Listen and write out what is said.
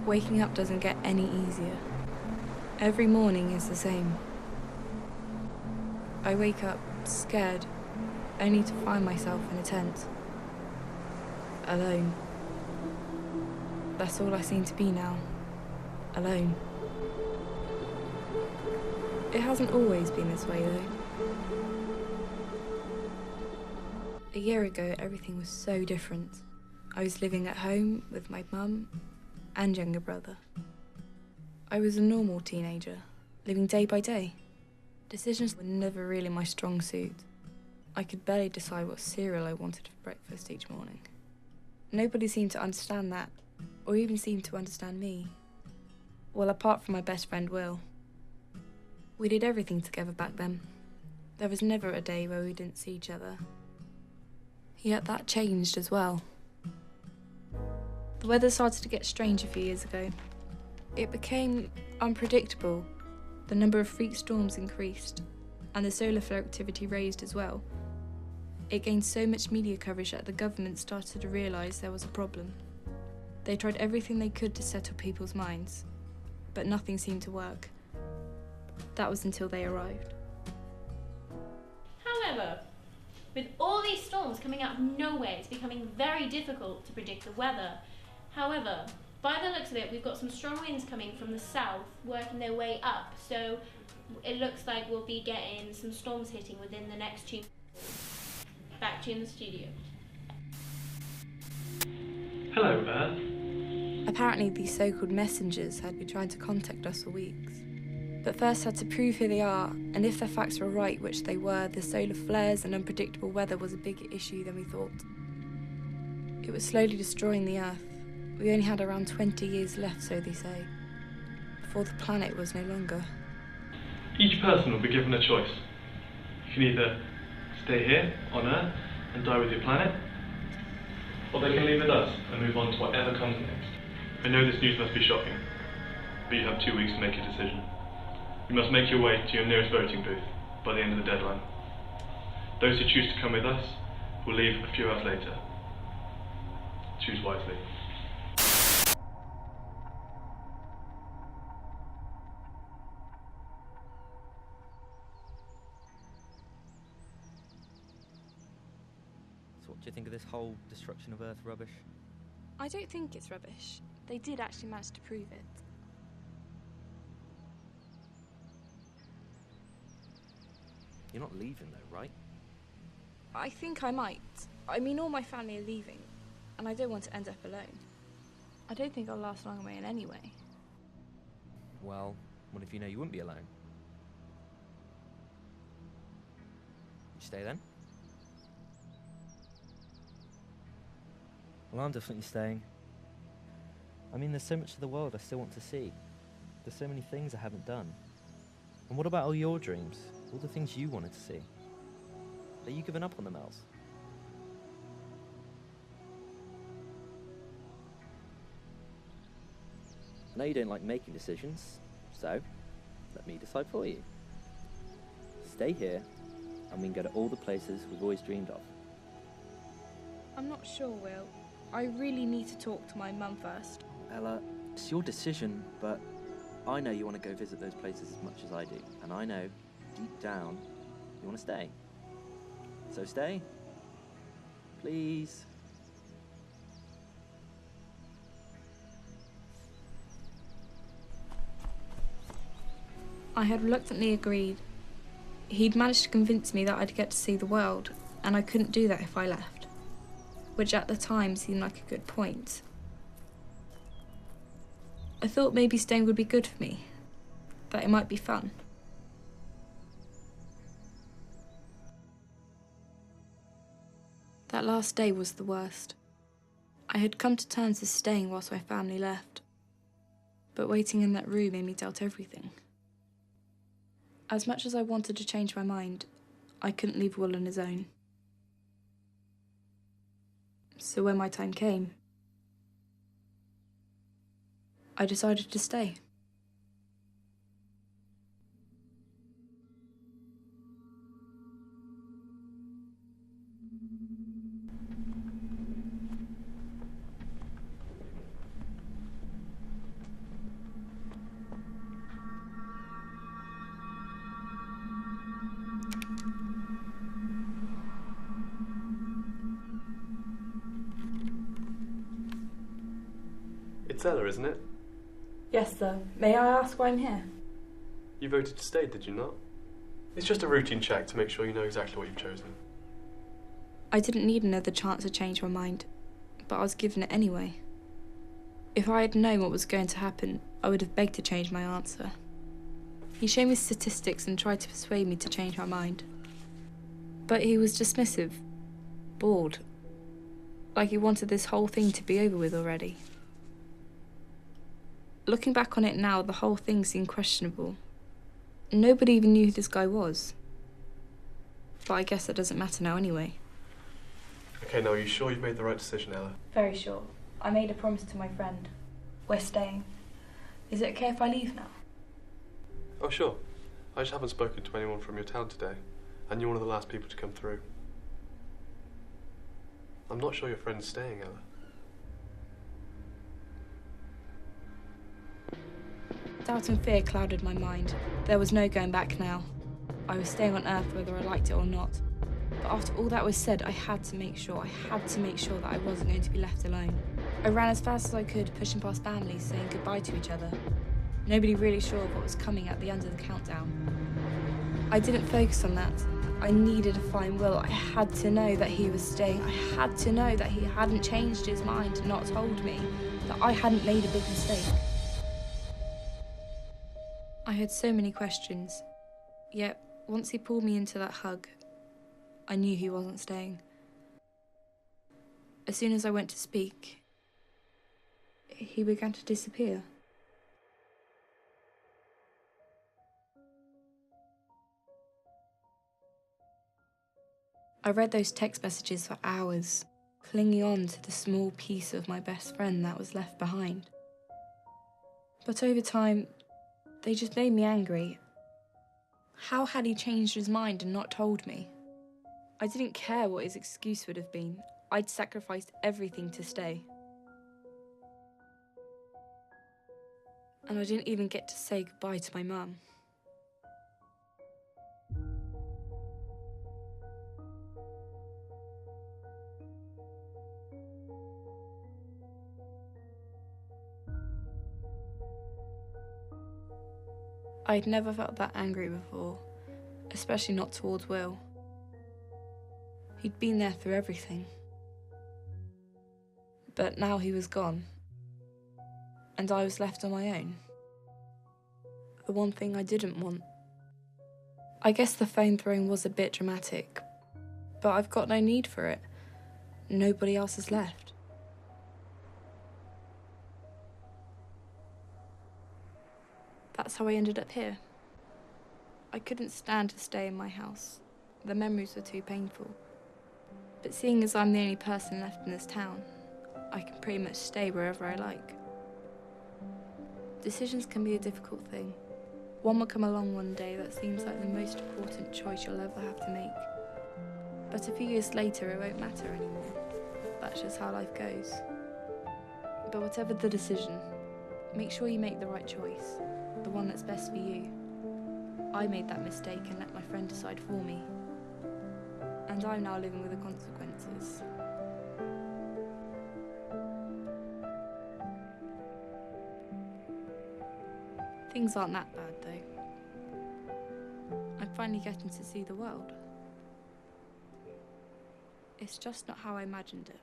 Waking up doesn't get any easier. Every morning is the same. I wake up scared, only to find myself in a tent. Alone. That's all I seem to be now. Alone. It hasn't always been this way, though. A year ago, everything was so different. I was living at home with my mum and younger brother. I was a normal teenager, living day by day. Decisions were never really my strong suit. I could barely decide what cereal I wanted for breakfast each morning. Nobody seemed to understand that, or even seemed to understand me. Well, apart from my best friend, Will. We did everything together back then. There was never a day where we didn't see each other. Yet that changed as well. The weather started to get strange a few years ago. It became unpredictable. The number of freak storms increased, and the solar flare activity raised as well. It gained so much media coverage that the government started to realise there was a problem. They tried everything they could to settle people's minds, but nothing seemed to work. That was until they arrived. However, with all these storms coming out of nowhere, it's becoming very difficult to predict the weather. However, by the looks of it, we've got some strong winds coming from the south, working their way up, so it looks like we'll be getting some storms hitting within the next 2 months. Back to you in the studio. Hello, Earth. Apparently, these so-called messengers had been trying to contact us for weeks, but first had to prove who they are, and if their facts were right, which they were, the solar flares and unpredictable weather was a bigger issue than we thought. It was slowly destroying the Earth. We only had around 20 years left, so they say, before the planet was no longer. Each person will be given a choice. You can either stay here on Earth and die with your planet, or they can leave with us and move on to whatever comes next. I know this news must be shocking, but you have 2 weeks to make your decision. You must make your way to your nearest voting booth by the end of the deadline. Those who choose to come with us will leave a few hours later. Choose wisely. So what do you think of this whole destruction of Earth rubbish? I don't think it's rubbish. They did actually manage to prove it. You're not leaving though, right? I think I might. I mean, all my family are leaving, and I don't want to end up alone. I don't think I'll last long away in any way. Well, what if you know you wouldn't be alone? You stay then? Well, I'm definitely staying. I mean, there's so much of the world I still want to see. There's so many things I haven't done. And what about all your dreams? All the things you wanted to see? Are you giving up on them, Els? I know you don't like making decisions, so let me decide for you. Stay here, and we can go to all the places we've always dreamed of. I'm not sure, Will. I really need to talk to my mum first. Ella, it's your decision, but I know you want to go visit those places as much as I do, and I know, deep down, you want to stay. So stay. Please. I had reluctantly agreed. He'd managed to convince me that I'd get to see the world, and I couldn't do that if I left, which at the time seemed like a good point. I thought maybe staying would be good for me, that it might be fun. That last day was the worst. I had come to terms with staying whilst my family left, but waiting in that room made me doubt everything. As much as I wanted to change my mind, I couldn't leave Will on his own. So when my time came, I decided to stay. It's Ella, isn't it? Yes, sir. May I ask why I'm here? You voted to stay, did you not? It's just a routine check to make sure you know exactly what you've chosen. I didn't need another chance to change my mind, but I was given it anyway. If I had known what was going to happen, I would have begged to change my answer. He showed me statistics and tried to persuade me to change my mind. But he was dismissive, bored, like he wanted this whole thing to be over with already. Looking back on it now, the whole thing seemed questionable. Nobody even knew who this guy was. But I guess that doesn't matter now anyway. Okay, now are you sure you've made the right decision, Ella? Very sure. I made a promise to my friend. We're staying. Is it okay if I leave now? Oh, sure. I just haven't spoken to anyone from your town today, and you're one of the last people to come through. I'm not sure your friend's staying, Ella. Doubt and fear clouded my mind. There was no going back now. I was staying on Earth whether I liked it or not. But after all that was said, I had to make sure that I wasn't going to be left alone. I ran as fast as I could, pushing past families, saying goodbye to each other. Nobody really sure of what was coming at the end of the countdown. I didn't focus on that. I needed a fine will. I had to know that he was staying. I had to know that he hadn't changed his mind and not told me, that I hadn't made a big mistake. I had so many questions, yet once he pulled me into that hug, I knew he wasn't staying. As soon as I went to speak, he began to disappear. I read those text messages for hours, clinging on to the small piece of my best friend that was left behind. But over time, they just made me angry. How had he changed his mind and not told me? I didn't care what his excuse would have been. I'd sacrificed everything to stay. And I didn't even get to say goodbye to my mum. I'd never felt that angry before, especially not towards Will. He'd been there through everything. But now he was gone, and I was left on my own. The one thing I didn't want. I guess the phone throwing was a bit dramatic, but I've got no need for it. Nobody else is left. That's how I ended up here. I couldn't stand to stay in my house. The memories were too painful. But seeing as I'm the only person left in this town, I can pretty much stay wherever I like. Decisions can be a difficult thing. One will come along one day that seems like the most important choice you'll ever have to make. But a few years later, it won't matter anymore. That's just how life goes. But whatever the decision, make sure you make the right choice. The one that's best for you. I made that mistake and let my friend decide for me. And I'm now living with the consequences. Things aren't that bad though. I'm finally getting to see the world. It's just not how I imagined it.